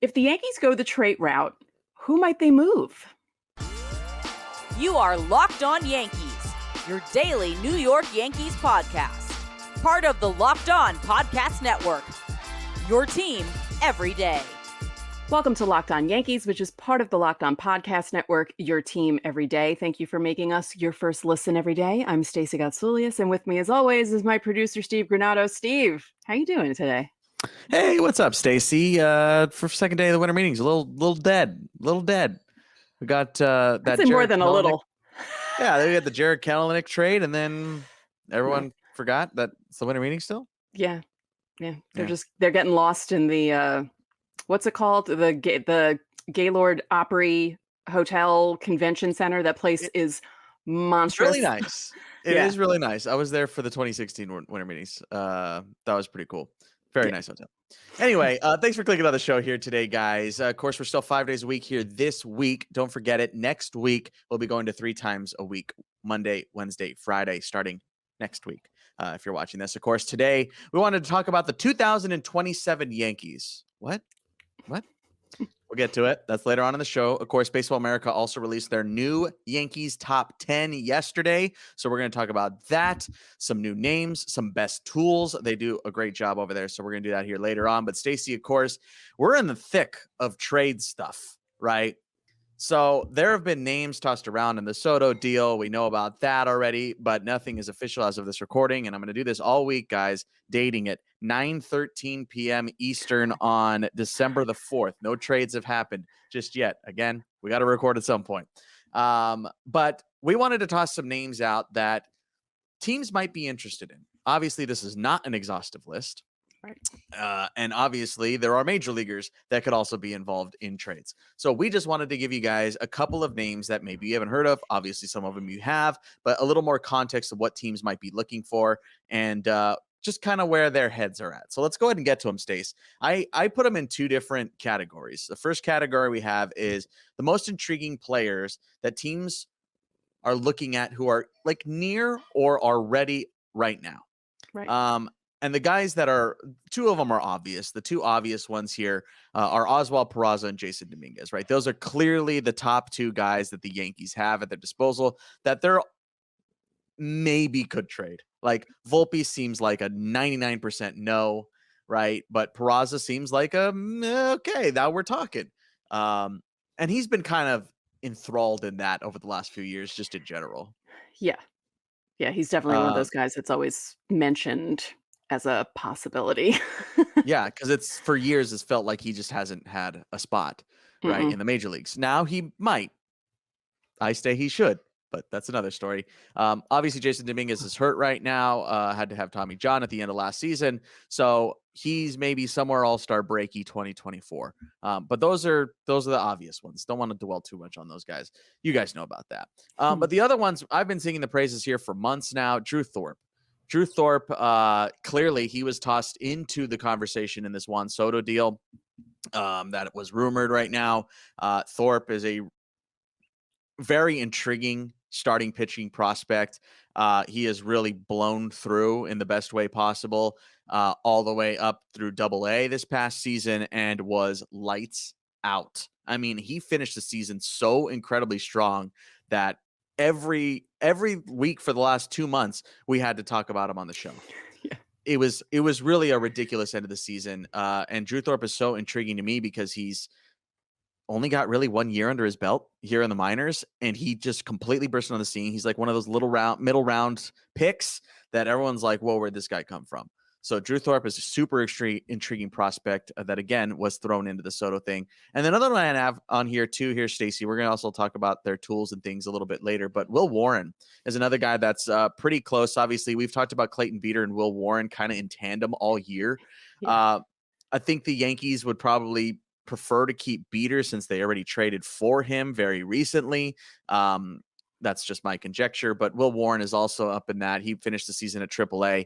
If the Yankees go the trade route, who might they move? You are Locked On Yankees, your daily New York Yankees podcast. Part of the Locked On Podcast Network, your team every day. Welcome to Locked On Yankees, which is part of the Locked On Podcast Network, your team every day. Thank you for making us your first listen every day. I'm Stacey Gotsoulias, and with me, as always, is my producer, Steve Granado. Steve, how you doing today? Hey, what's up, Stacey? For second day of the winter meetings, a little dead. We got that. I'd say more than a little. Yeah, they had the Jared Kelenic trade, and then everyone forgot that it's the winter meeting still. Yeah. They're getting lost in the what's it called? The Gaylord Opry Hotel Convention Center. That place is monstrous. Really nice. It is really nice. I was there for the 2016 winter meetings. That was pretty cool. Very nice hotel. Anyway, thanks for clicking on the show here today, guys. Of course, we're still 5 days a week here this week. Don't forget it. Next week, we'll be going to 3 times a week, Monday, Wednesday, Friday, starting next week. If you're watching this, of course, today we wanted to talk about the 2027 Yankees. What? We'll get to it. That's later on in the show. Of course, Baseball America also released their new Yankees Top 10 yesterday. So we're going to talk about that, some new names, some best tools. They do a great job over there. So we're going to do that here later on. But Stacey, of course, we're in the thick of trade stuff, right? So there have been names tossed around in the Soto deal. We know about that already, but nothing is official as of this recording. And I'm going to do this all week, guys, dating it 9:13 p.m. Eastern on December the 4th. No trades have happened just yet. Again, we got to record at some point. But we wanted to toss some names out that teams might be interested in. Obviously, this is not an exhaustive list. Right. And obviously, there are major leaguers that could also be involved in trades. So we just wanted to give you guys a couple of names that maybe you haven't heard of. Obviously, some of them you have, but a little more context of what teams might be looking for and just kind of where their heads are at. So let's go ahead and get to them, Stace. I put them in 2 different categories. The first category we have is the most intriguing players that teams are looking at who are like near or are ready right now. Right. And the guys that are, 2 of them are obvious. The 2 obvious ones here are Oswald Peraza and Jason Dominguez, right? Those are clearly the top 2 guys that the Yankees have at their disposal that they're maybe could trade. Like Volpe seems like a 99% no, right? But Peraza seems like okay, now we're talking. And he's been kind of enthralled in that over the last few years, just in general. Yeah, he's definitely one of those guys that's always mentioned as a possibility. Yeah, because it's for years it's felt like he just hasn't had a spot right in the major leagues. Now he might. I say he should, but that's another story. Obviously, Jason Dominguez is hurt right now. Had to have Tommy John at the end of last season, so he's maybe somewhere all-star breaky 2024. But those are the obvious ones. Don't want to dwell too much on those guys. You guys know about that. But the other ones, I've been singing the praises here for months now. Drew Thorpe, clearly he was tossed into the conversation in this Juan Soto deal that was rumored right now. Thorpe is a very intriguing starting pitching prospect. He has really blown through in the best way possible all the way up through Double-A this past season and was lights out. I mean, he finished the season so incredibly strong that every week for the last 2 months, we had to talk about him on the show. Yeah. It was really a ridiculous end of the season. And Drew Thorpe is so intriguing to me because he's only got really 1 year under his belt here in the minors, and he just completely burst on the scene. He's like one of those middle round picks that everyone's like, whoa, where'd this guy come from? So Drew Thorpe is a super intriguing prospect that, again, was thrown into the Soto thing. And then another one I have on here too, Stacey, we're going to also talk about their tools and things a little bit later. But Will Warren is another guy that's pretty close. Obviously, we've talked about Clayton Beeter and Will Warren kind of in tandem all year. Yeah. I think the Yankees would probably prefer to keep Beeter since they already traded for him very recently. That's just my conjecture, but Will Warren is also up in that. He finished the season at AAA.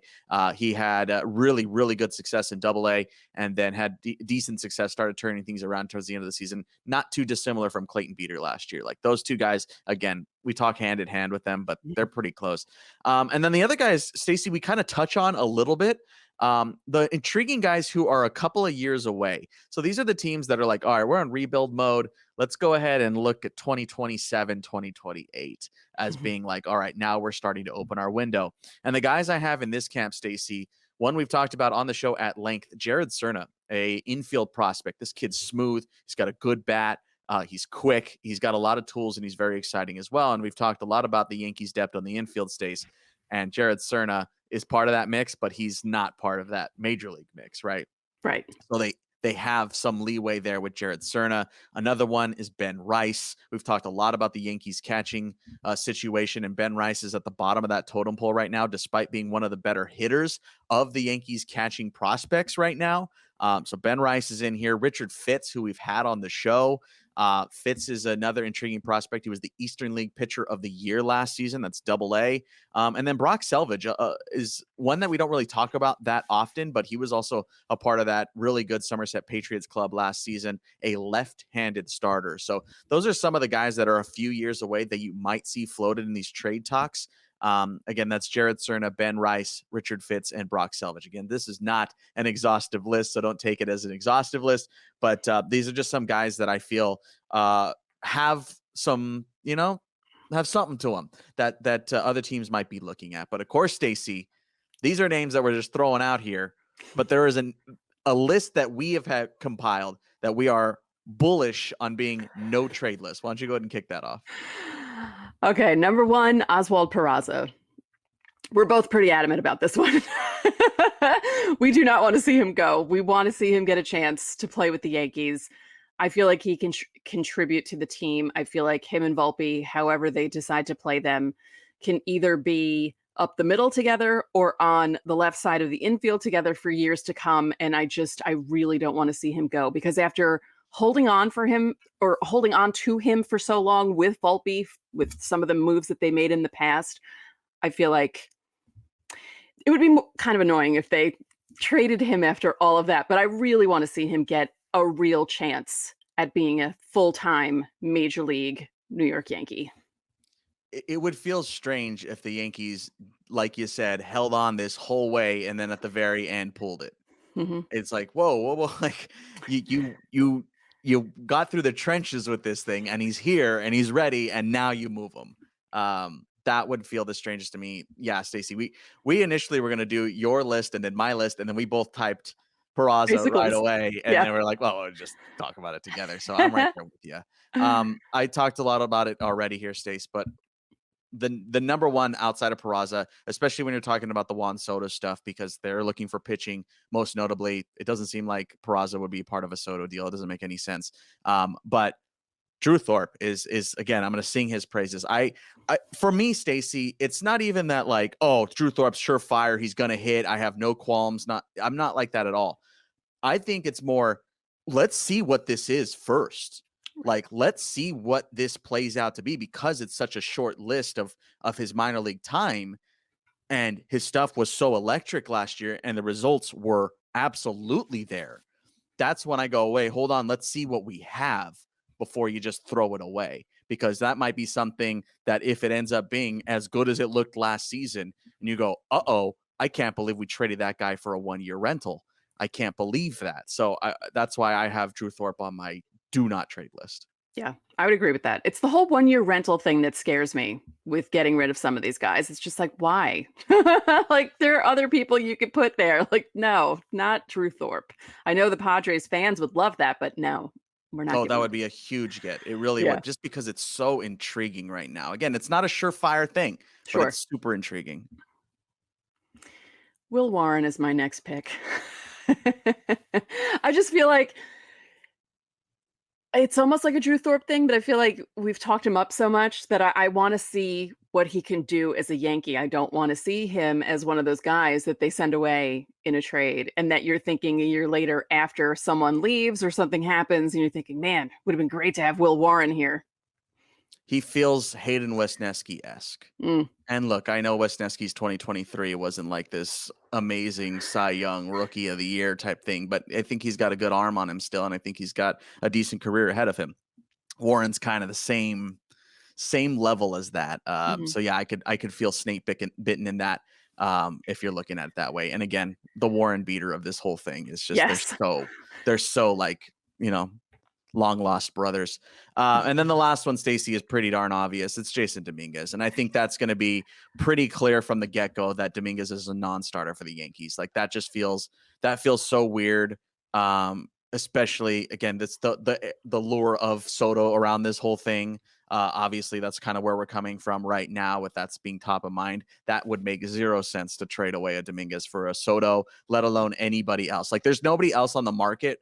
He had really, really good success in Double-A, and then had decent success, started turning things around towards the end of the season. Not too dissimilar from Clayton Beeter last year. Like those 2 guys, again, we talk hand in hand with them, but they're pretty close. And then the other guys, Stacey, we kind of touch on a little bit. The intriguing guys who are a couple of years away. So these are the teams that are like, all right, we're on rebuild mode. Let's go ahead and look at 2027, 2028 as being like, all right, now we're starting to open our window. And the guys I have in this camp, Stacey, one we've talked about on the show at length, Jared Cerna, a infield prospect. This kid's smooth. He's got a good bat. He's quick. He's got a lot of tools, and he's very exciting as well. And we've talked a lot about the Yankees' depth on the infield space. And Jared Cerna is part of that mix, but he's not part of that major league mix, right? Right. So they have some leeway there with Jared Cerna. Another one is Ben Rice. We've talked a lot about the Yankees catching situation, and Ben Rice is at the bottom of that totem pole right now, despite being one of the better hitters of the Yankees catching prospects right now. So Ben Rice is in here. Richard Fitz, who we've had on the show. Fitz is another intriguing prospect. He was the Eastern League Pitcher of the Year last season. That's Double-A. And then Brock Selvage is one that we don't really talk about that often, but he was also a part of that really good Somerset Patriots club last season, a left-handed starter. So those are some of the guys that are a few years away that you might see floated in these trade talks. Again, that's Jared Cerna, Ben Rice, Richard Fitz, and Brock Selvage. Again, this is not an exhaustive list, so don't take it as an exhaustive list. But these are just some guys that I feel have some, have something to them that other teams might be looking at. But of course, Stacey, these are names that we're just throwing out here. But there is a list that we have had compiled that we are bullish on being no trade list. Why don't you go ahead and kick that off? Okay, number one, Oswald Peraza. We're both pretty adamant about this one. We do not want to see him go. We want to see him get a chance to play with the Yankees. I feel like he can contribute to the team. I feel like him and Volpe, however they decide to play them, can either be up the middle together or on the left side of the infield together for years to come. And I really don't want to see him go, because after holding on to him for so long with Volpe, with some of the moves that they made in the past, I feel like it would be kind of annoying if they traded him after all of that. But I really want to see him get a real chance at being a full-time major league New York Yankee. It would feel strange if the Yankees, like you said, held on this whole way and then at the very end pulled it. Mm-hmm. It's like, whoa, like you got through the trenches with this thing, and he's here and he's ready, and now you move him. That would feel the strangest to me. Yeah, Stacey, we initially were going to do your list and then my list, and then we both typed Peraza right away, and then we're like, well, we'll just talk about it together. So I'm right there with you. I talked a lot about it already here, Stace, but the number one outside of Peraza, especially when you're talking about the Juan Soto stuff, because they're looking for pitching. Most notably, it doesn't seem like Peraza would be part of a Soto deal. It doesn't make any sense. But Drew Thorpe is again, I'm going to sing his praises. For me, Stacey, it's not even that like, oh, Drew Thorpe's surefire, he's going to hit, I have no qualms. I'm not like that at all. I think it's more, let's see what this is first. Like, let's see what this plays out to be, because it's such a short list of his minor league time, and his stuff was so electric last year and the results were absolutely there. That's when I go, wait, hold on, let's see what we have before you just throw it away, because that might be something that if it ends up being as good as it looked last season and you go, I can't believe we traded that guy for a 1-year rental. I can't believe that. So that's why I have Drew Thorpe on my do not trade list. Yeah, I would agree with that. It's the whole 1-year rental thing that scares me with getting rid of some of these guys. It's just like, why? Like, there are other people you could put there. Like, no, not Drew Thorpe. I know the Padres fans would love that, but no, we're not. Oh, that would be a huge get. It really would, just because it's so intriguing right now. Again, it's not a surefire thing, but it's super intriguing. Will Warren is my next pick. I just feel like it's almost like a Drew Thorpe thing, but I feel like we've talked him up so much that I want to see what he can do as a Yankee. I don't want to see him as one of those guys that they send away in a trade, and that you're thinking a year later after someone leaves or something happens and you're thinking, man, would have been great to have Will Warren here. He feels Hayden Wesneski-esque. And look, I know Wesneski's 2023 wasn't like this amazing Cy Young Rookie of the Year type thing, but I think he's got a good arm on him still, and I think he's got a decent career ahead of him. Warren's kind of the same level as that. Mhm. So yeah, I could feel snake bitten in that. If you're looking at it that way. And again, the Warren beater of this whole thing is just Yes. they're so like, long lost brothers. And then the last one, Stacey, is pretty darn obvious. It's Jason Dominguez. And I think that's going to be pretty clear from the get-go that Dominguez is a non-starter for the Yankees. Like that feels so weird. Especially again, that's the lure of Soto around this whole thing. Obviously, that's kind of where we're coming from right now with that's being top of mind. That would make zero sense to trade away a Dominguez for a Soto, let alone anybody else. Like there's nobody else on the market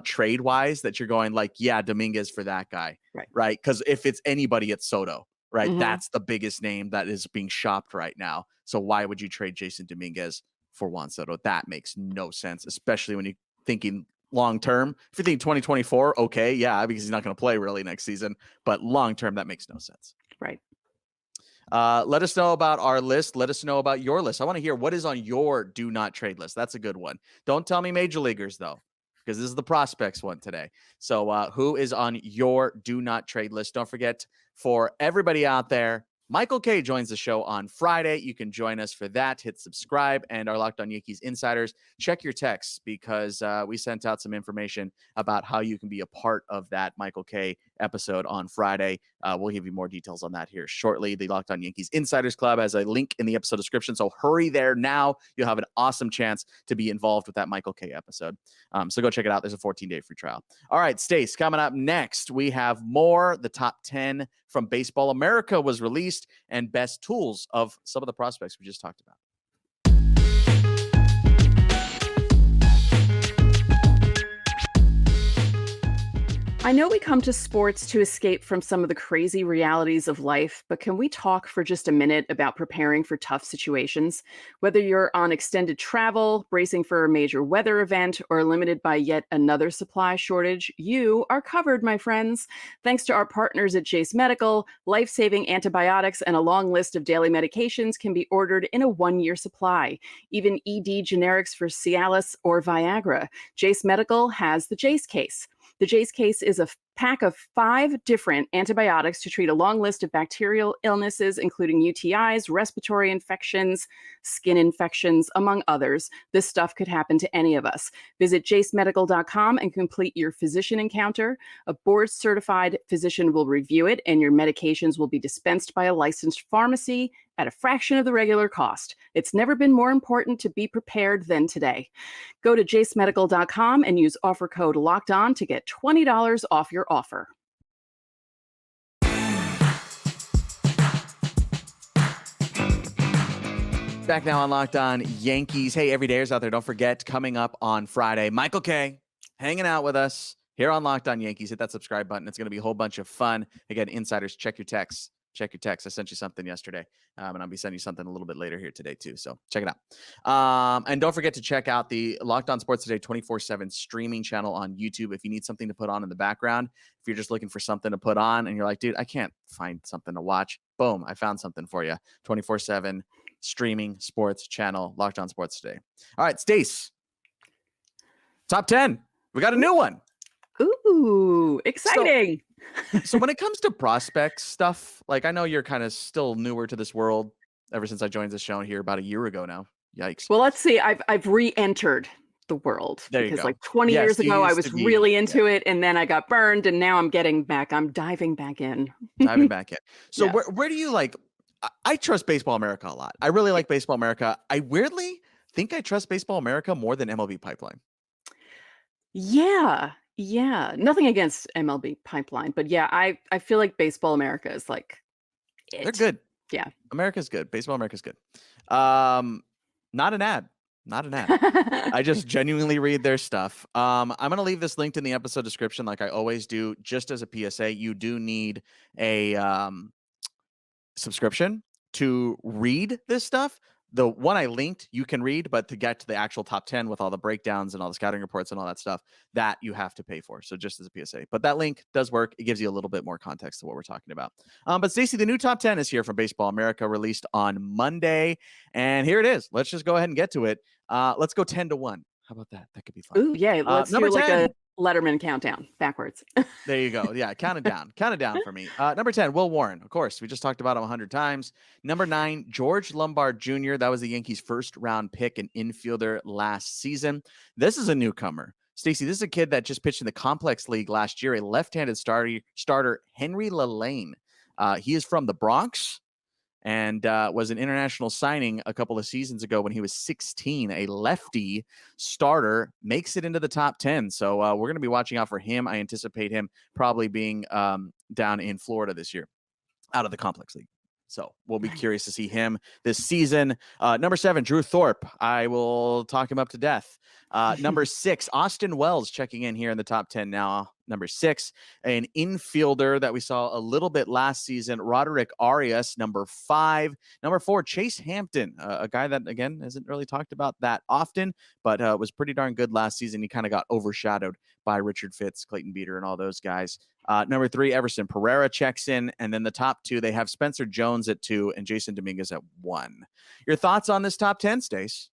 trade wise that you're going like, yeah, Dominguez for that guy. Right. Because if it's anybody, it's Soto. Right. Mhm. That's the biggest name that is being shopped right now. So why would you trade Jason Dominguez for Juan Soto? That makes no sense, especially when you're thinking long term. If you think 2024, okay, yeah, because he's not going to play really next season. But long term, that makes no sense. Right. Let us know about our list. Let us know about your list. I want to hear what is on your do not trade list. That's a good one. Don't tell me major leaguers, though, because this is the prospects one today. So who is on your do not trade list? Don't forget, for everybody out there, Michael K joins the show on Friday. You can join us for that. Hit subscribe. And our Locked On Yankees insiders, check your texts because we sent out some information about how you can be a part of that Michael K episode on Friday. We'll give you more details on that here shortly. The Locked On Yankees Insiders Club has a link in the episode description. So hurry there now. You'll have an awesome chance to be involved with that Michael K episode. So go check it out. There's a 14-day free trial. All right, Stace, coming up next, we have more. The top 10 from Baseball America was released and best tools of some of the prospects we just talked about. I know we come to sports to escape from some of the crazy realities of life, but can we talk for just a minute about preparing for tough situations? Whether you're on extended travel, bracing for a major weather event, or limited by yet another supply shortage, you are covered, my friends. Thanks to our partners at Jace Medical, life-saving antibiotics and a long list of daily medications can be ordered in a 1-year supply. Even ED generics for Cialis or Viagra. Jace Medical has the Jace case. The Jace case is a pack of 5 different antibiotics to treat a long list of bacterial illnesses, including UTIs, respiratory infections, skin infections, among others. This stuff could happen to any of us. Visit jacemedical.com and complete your physician encounter. A board-certified physician will review it, and your medications will be dispensed by a licensed pharmacy at a fraction of the regular cost. It's never been more important to be prepared than today. Go to jacemedical.com and use offer code LOCKEDON to get $20 off your offer. Back now on Locked On Yankees. Hey, everydayers out there, don't forget, coming up on Friday, Michael K hanging out with us here on Locked On Yankees. Hit that subscribe button. It's going to be a whole bunch of fun. Again, insiders, check your texts. Check your text. I sent you something yesterday, and I'll be sending you something a little bit later here today too. So check it out. And don't forget to check out the Locked On Sports Today 24/7 streaming channel on YouTube. If you need something to put on in the background, if you're just looking for something to put on and you're like, dude, I can't find something to watch. Boom, I found something for you. 24/7 streaming sports channel, Locked On Sports Today. All right, Stace. Top 10. We got a new one. Ooh, exciting. So when it comes to prospect stuff, like I know you're kind of still newer to this world ever since I joined this show here about a year ago now. Yikes. Well, let's see. I've re-entered the world because like 20 years ago I was really into it, and then I got burned, and now I'm diving back in. So where do you like? I trust Baseball America a lot. I really like Baseball America. I weirdly think I trust Baseball America more than MLB Pipeline. Yeah. Nothing against MLB Pipeline, but yeah, I feel like Baseball America is like it. They're good. Yeah. America's good. Baseball America's good. Not an ad. I just genuinely read their stuff. I'm going to leave this linked in the episode description like I always do. Just as a PSA, you do need a subscription to read this stuff. The one I linked, you can read, but to get to the actual top 10 with all the breakdowns and all the scouting reports and all that stuff, that you have to pay for. So just as a PSA, but that link does work. It gives you a little bit more context to what we're talking about. But Stacey, the new top 10 is here from Baseball America, released on Monday. And here it is. Let's just go ahead and get to it. Let's go 10 to 1. How about that? That could be fun. Ooh, yeah. Let's do like 10. Letterman countdown backwards. There you go. Yeah, count it down. Count it down for me. Number 10, Will Warren. Of course, we just talked about him 100 times. Number 9, George Lombard Jr. That was the Yankees' first-round pick and infielder last season. This is a newcomer. Stacey, this is a kid that just pitched in the Complex League last year, a left-handed starter, Henry Lelaine. He is from the Bronx and was an international signing a couple of seasons ago when he was 16. A lefty starter, makes it into the top 10. So we're going to be watching out for him. I anticipate him probably being down in Florida this year out of the Complex League. So we'll be curious to see him this season. Number 7, Drew Thorpe. I will talk him up to death. Number 6, Austin Wells checking in here in the top 10 now. Number 6, an infielder that we saw a little bit last season, Roderick Arias. Number 5. Number 4, Chase Hampton, a guy that, again, isn't really talked about that often, but was pretty darn good last season. He kind of got overshadowed by Richard Fitz, Clayton Beater, and all those guys. Number 3, Everson Pereira checks in. And then the top 2, they have Spencer Jones at 2 and Jason Dominguez at 1. Your thoughts on this top 10, Stace?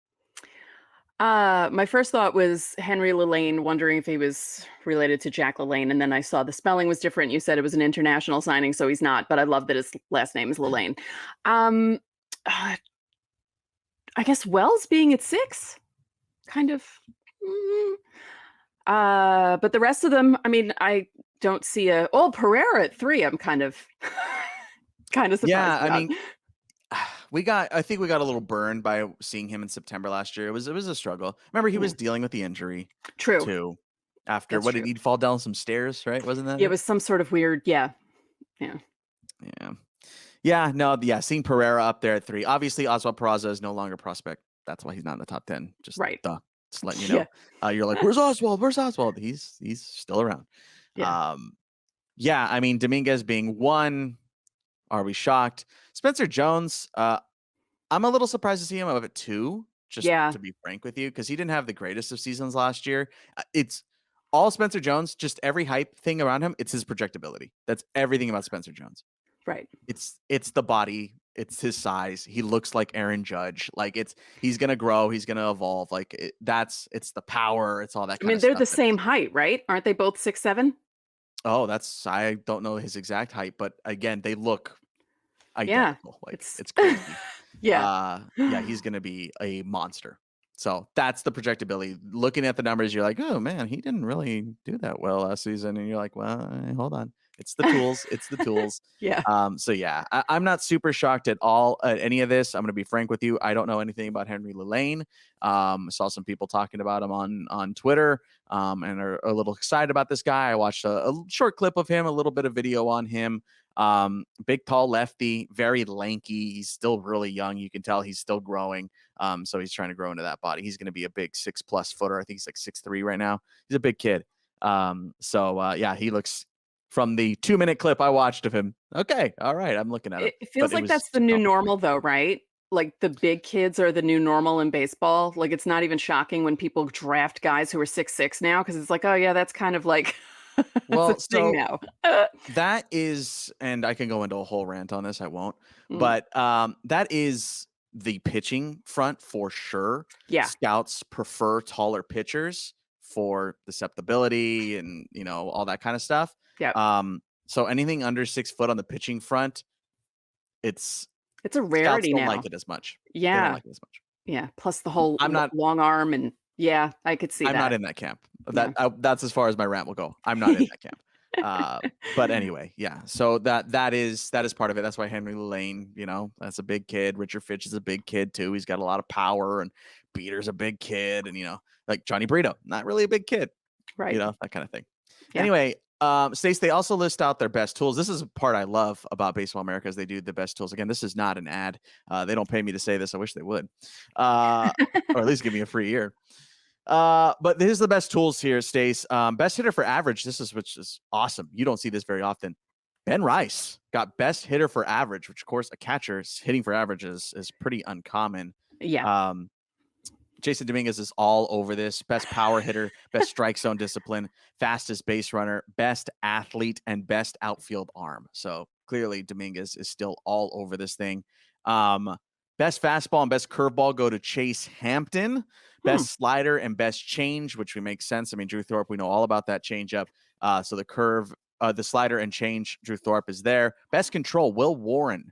My first thought was Henry Lelaine, wondering if he was related to Jack Lelaine. And then I saw the spelling was different. You said it was an international signing, so he's not, but I love that his last name is Lelaine. I guess Wells being at 6, kind of. But the rest of them, I mean, I don't see Pereira at 3. I'm kind of surprised. Yeah, I about. mean, I think we got a little burned by seeing him in September last year. It was a struggle. Remember, he was dealing with the injury. True. Too. After That's what true. did he fall down some stairs? Right? Wasn't that? Yeah, it was some sort of weird. Yeah. Seeing Pereira up there at 3. Obviously, Oswald Peraza is no longer prospect. That's why he's not in the top 10. Just right. Just letting you know. You're like, where's Oswald? Where's Oswald? He's still around. Yeah. I mean, Dominguez being 1. Are we shocked? Spencer Jones, I'm a little surprised to see him up at 2, just to be frank with you, because he didn't have the greatest of seasons last year. It's all Spencer Jones, just every hype thing around him. It's his projectability. That's everything about Spencer Jones. Right. It's the body. It's his size. He looks like Aaron Judge. Like he's going to grow. He's going to evolve. Like it's the power. It's all that kind of stuff. They're the same height, right? Aren't they both 6'7"? Oh, I don't know his exact height, but again, they look identical. Like it's crazy. He's going to be a monster. So that's the projectability. Looking at the numbers, you're like, oh man, he didn't really do that well last season. And you're like, well, hold on. It's the tools. It's the tools. Yeah. I'm not super shocked at all at any of this. I'm going to be frank with you. I don't know anything about Henry Lelaine. Saw some people talking about him on Twitter and are a little excited about this guy. I watched a short clip of him, a little bit of video on him. Big, tall lefty, very lanky. He's still really young. You can tell he's still growing. So he's trying to grow into that body. He's going to be a big 6+ footer. I think he's like 6'3" right now. He's a big kid. He looks, from the 2-minute clip I watched of him. Okay. All right. I'm looking at it. It feels like that's the new normal though, right? Like the big kids are the new normal in baseball. Like it's not even shocking when people draft guys who are 6'6" now, because it's like, oh yeah, that's kind of like well, thing now. That is, and I can go into a whole rant on this. I won't, but that is the pitching front for sure. Yeah. Scouts prefer taller pitchers for susceptibility and all that kind of stuff. Yeah. So anything under 6 foot on the pitching front, it's a rarity now. Don't like it as much. Yeah. They don't like it as much. Yeah. Plus the whole I'm not long arm and I could see that. I'm not in that camp. That's as far as my rant will go. I'm not in that camp. But anyway, yeah. So that is part of it. That's why Henry Lelaine, that's a big kid. Richard Fitch is a big kid too. He's got a lot of power, and Beater's a big kid, and like Johnny Brito, not really a big kid. Right. That kind of thing. Yeah. Anyway, Stace, they also list out their best tools. This is a part I love about Baseball America, is they do the best tools. Again, this is not an ad. They don't pay me to say this. I wish they would. Or at least give me a free year. But here's the best tools here, Stace. Best hitter for average. Which is awesome. You don't see this very often. Ben Rice got best hitter for average, which of course a catcher hitting for average is pretty uncommon. Yeah. Jason Dominguez is all over this. Best power hitter, best strike zone discipline, fastest base runner, best athlete, and best outfield arm. So clearly Dominguez is still all over this thing. Best fastball and best curveball go to Chase Hampton. Best slider and best change, which makes sense. I mean, Drew Thorpe, we know all about that changeup. So the curve, the slider and change, Drew Thorpe is there. Best control, Will Warren.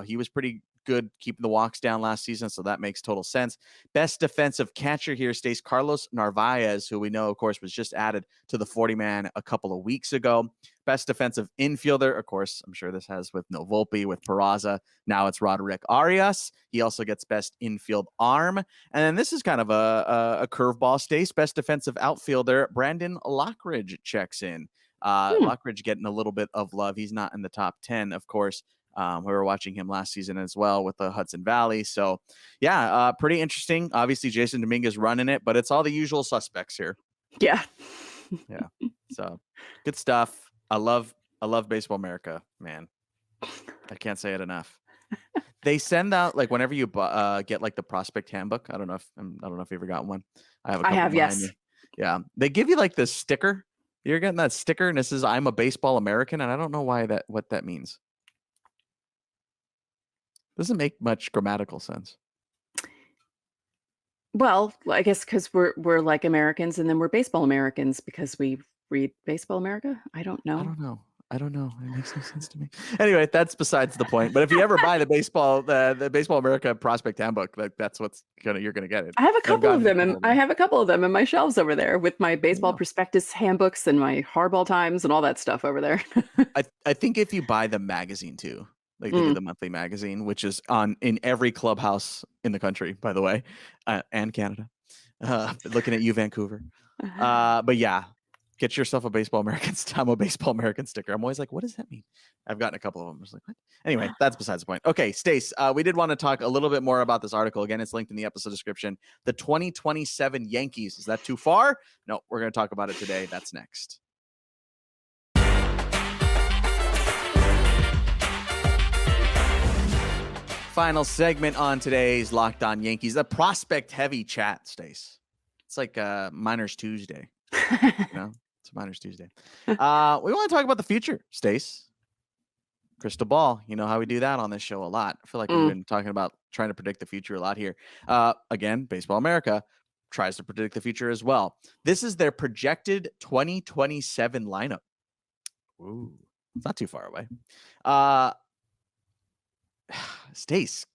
He was pretty good keeping the walks down last season, so that makes total sense. Best defensive catcher here stays Carlos Narvaez, who we know, of course, was just added to the 40-man a couple of weeks ago. Best defensive infielder, of course, I'm sure this has with no Volpe, with Peraza. Now it's Roderick Arias. He also gets best infield arm. And then this is kind of a curveball, Stace. Best defensive outfielder, Brandon Lockridge checks in. Lockridge getting a little bit of love. He's not in the top 10, of course. We were watching him last season as well with the Hudson Valley. So, yeah, pretty interesting. Obviously, Jason Dominguez running it, but it's all the usual suspects here. Yeah. Yeah. So, good stuff. I love Baseball America, man. I can't say it enough. They send out, like, whenever you get like the prospect handbook. I don't know if you ever got one. I have a couple behind yes. me. Yeah. They give you like this sticker. You're getting that sticker, and it says "I'm a Baseball American," and I don't know what that means. Doesn't make much grammatical sense. Well, I guess because we're like Americans, and then we're baseball Americans because we read Baseball America. I don't know. I don't know. It makes no sense to me. Anyway, that's besides the point. But if you ever buy the Baseball America prospect handbook, that's you're gonna get it. I have a couple of them, and I have a couple of them in my shelves over there with my baseball prospectus handbooks and my hardball times and all that stuff over there. I think if you buy the magazine too, like they do the monthly magazine, which is in every clubhouse in the country, by the way, and Canada. Looking at you, Vancouver. But yeah, get yourself a Baseball American. I'm a Baseball American sticker. I'm always like, what does that mean? I've gotten a couple of them. I was like, what? Anyway, that's besides the point. Okay, Stace, we did want to talk a little bit more about this article. Again, it's linked in the episode description. The 2027 Yankees. Is that too far? No, we're going to talk about it today. That's next. Final segment on today's Locked On Yankees, a prospect heavy chat, Stace. It's like Miners Tuesday. It's Miners Tuesday. We want to talk about the future, Stace. Crystal ball. You know how we do that on this show a lot. I feel like we've been talking about trying to predict the future a lot here. Again, Baseball America tries to predict the future as well. This is their projected 2027 lineup. Ooh, it's not too far away. Stace,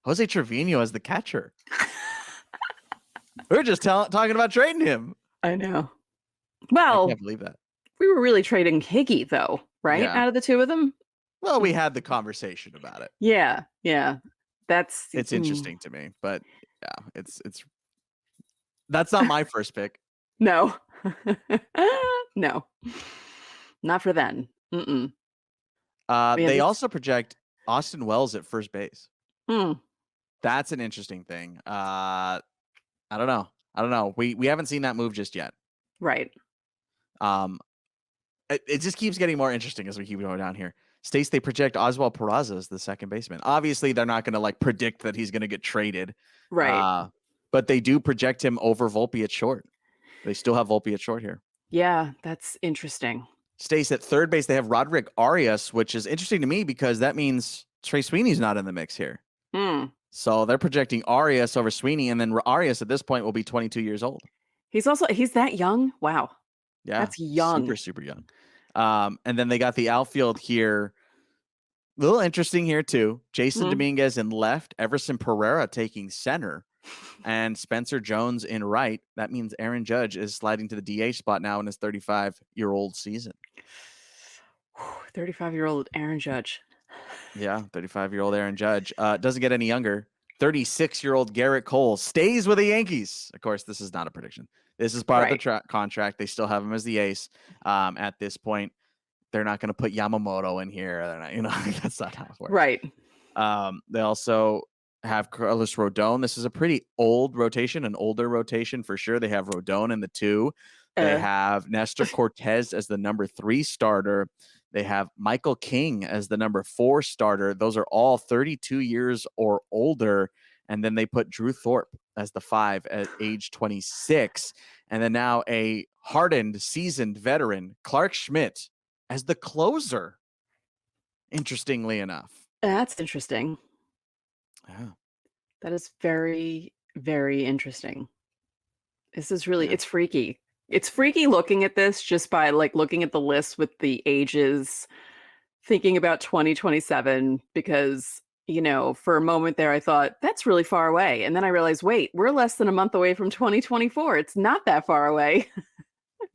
Jose Trevino as the catcher. We're just talking about trading him. I know. Well, I can't believe that. We were really trading Higgy, though, right? Yeah. Out of the two of them. Well, we had the conversation about it. Yeah. It's interesting to me, but yeah, it's that's not my first pick. No, no, not for then. They also project Austin Wells at first base. That's an interesting thing. I don't know. We haven't seen that move just yet. Right. It just keeps getting more interesting as we keep going down here. Stace, they project Oswald Peraza as the second baseman. Obviously, they're not going to like predict that he's going to get traded. Right. But they do project him over Volpe at short. They still have Volpe at short here. Yeah, that's interesting. Stace, at third base, they have Roderick Arias, which is interesting to me because that means Trey Sweeney's not in the mix here. So they're projecting Arias over Sweeney, and then Arias at this point will be 22 years old. He's that young? Wow. Yeah. That's young. Super, super young. And then they got the outfield here. A little interesting here, too. Jason Dominguez in left, Everson Pereira taking center, and Spencer Jones in right. That means Aaron Judge is sliding to the DH spot now in his 35-year-old season. 35-year-old Aaron Judge. Yeah, 35-year-old Aaron Judge. Doesn't get any younger. 36-year-old Garrett Cole stays with the Yankees. Of course, this is not a prediction. This is part of the contract. They still have him as the ace. At this point, they're not going to put Yamamoto in here. They're not, that's not how it works. Right. They also have Carlos Rodon. This is a pretty old rotation, an older rotation for sure. They have Rodon in the 2. They have Nestor Cortez as the number 3 starter. They have Michael King as the number 4 starter. Those are all 32 years or older. And then they put Drew Thorpe as the 5 at age 26. And then now a hardened, seasoned veteran, Clark Schmidt, as the closer. Interestingly enough. That's interesting. Yeah. That is very, very interesting. This is really, it's freaky. It's freaky looking at this just by like looking at the list with the ages, thinking about 2027, because, for a moment there, I thought that's really far away. And then I realized, wait, we're less than a month away from 2024. It's not that far away.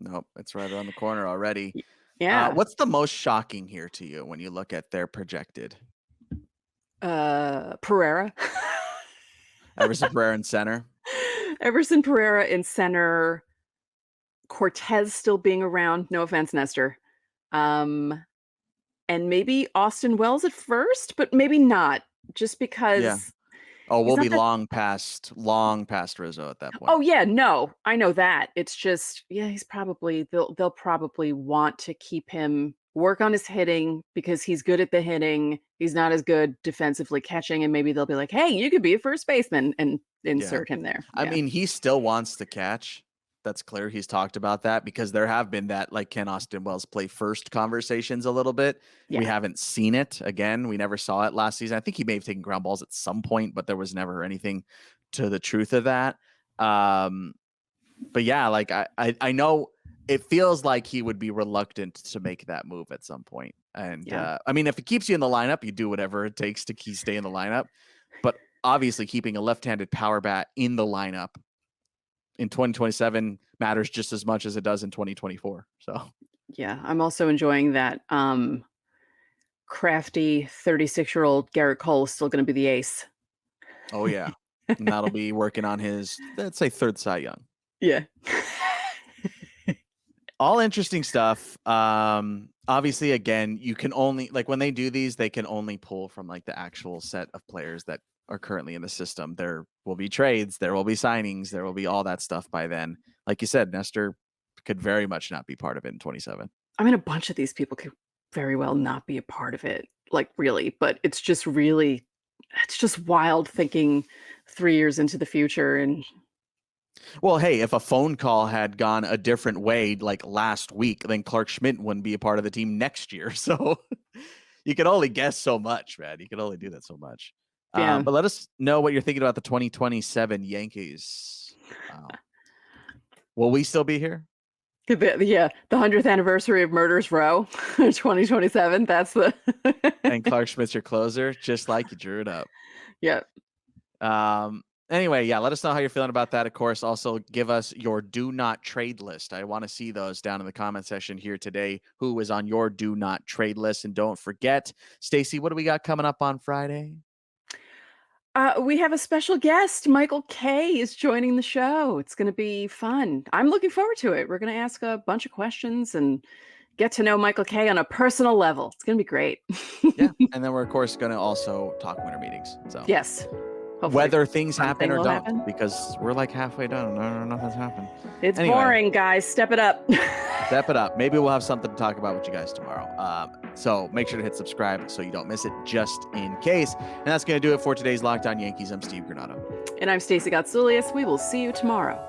Nope, it's right around the corner already. Yeah. What's the most shocking here to you when you look at their projected? Pereira. Everson Pereira in center. Everson Pereira in center. Cortez still being around. No offense, Nestor. And maybe Austin Wells at first, but maybe not, just because. Yeah. Oh, we'll be that... long past Rizzo at that point. Oh yeah, no, I know that. It's just, he's probably they'll probably want to keep him, work on his hitting, because he's good at the hitting. He's not as good defensively catching, and maybe they'll be like, hey, you could be a first baseman and insert him there. I mean, he still wants to catch. That's clear. He's talked about that, because there have been that, like, can Austin Wells play first conversations a little bit. We haven't seen it. Again, we never saw it last season. I think he may have taken ground balls at some point, but there was never anything to the truth of that. But yeah, like I know it feels like he would be reluctant to make that move at some point. And I mean, if it keeps you in the lineup, you do whatever it takes to stay in the lineup. But obviously keeping a left-handed power bat in the lineup in 2027 matters just as much as it does in 2024. So yeah, I'm also enjoying that crafty 36-year-old Garrett Cole is still going to be the ace. Oh yeah. And that'll be working on his, let's say, third Cy Young. Yeah. All interesting stuff. Obviously, again, you can only, like, when they do these, they can only pull from like the actual set of players that are currently in the system. There will be trades, there will be signings, there will be all that stuff by then. Like you said, Nestor could very much not be part of it in 27. I mean, a bunch of these people could very well not be a part of it, like, really, but it's just wild thinking 3 years into the future. And well, hey, if a phone call had gone a different way like last week, then Clark Schmidt wouldn't be a part of the team next year. So you can only guess so much, man. You can only do that so much. Yeah. But let us know what you're thinking about the 2027 Yankees. Will we still be here? The 100th anniversary of Murders Row, 2027. That's the and Clark Schmidt's your closer, just like you drew it up. Yep. Anyway, yeah, let us know how you're feeling about that. Of course, also give us your do not trade list. I want to see those down in the comment section here today. Who is on your do not trade list? And don't forget, Stacey, what do we got coming up on Friday? We have a special guest. Michael K is joining the show. It's going to be fun. I'm looking forward to it. We're going to ask a bunch of questions and get to know Michael K on a personal level. It's going to be great. Yeah. And then we're, of course, going to also talk winter meetings. So yes. Hopefully whether things happen or don't, because we're like halfway done. No, nothing's happened. It's boring, guys. Step it up. Step it up. Maybe we'll have something to talk about with you guys tomorrow. So make sure to hit subscribe so you don't miss it, just in case. And that's going to do it for today's Locked On Yankees. I'm Steve Granado. And I'm Stacey Gatsoulias. We will see you tomorrow.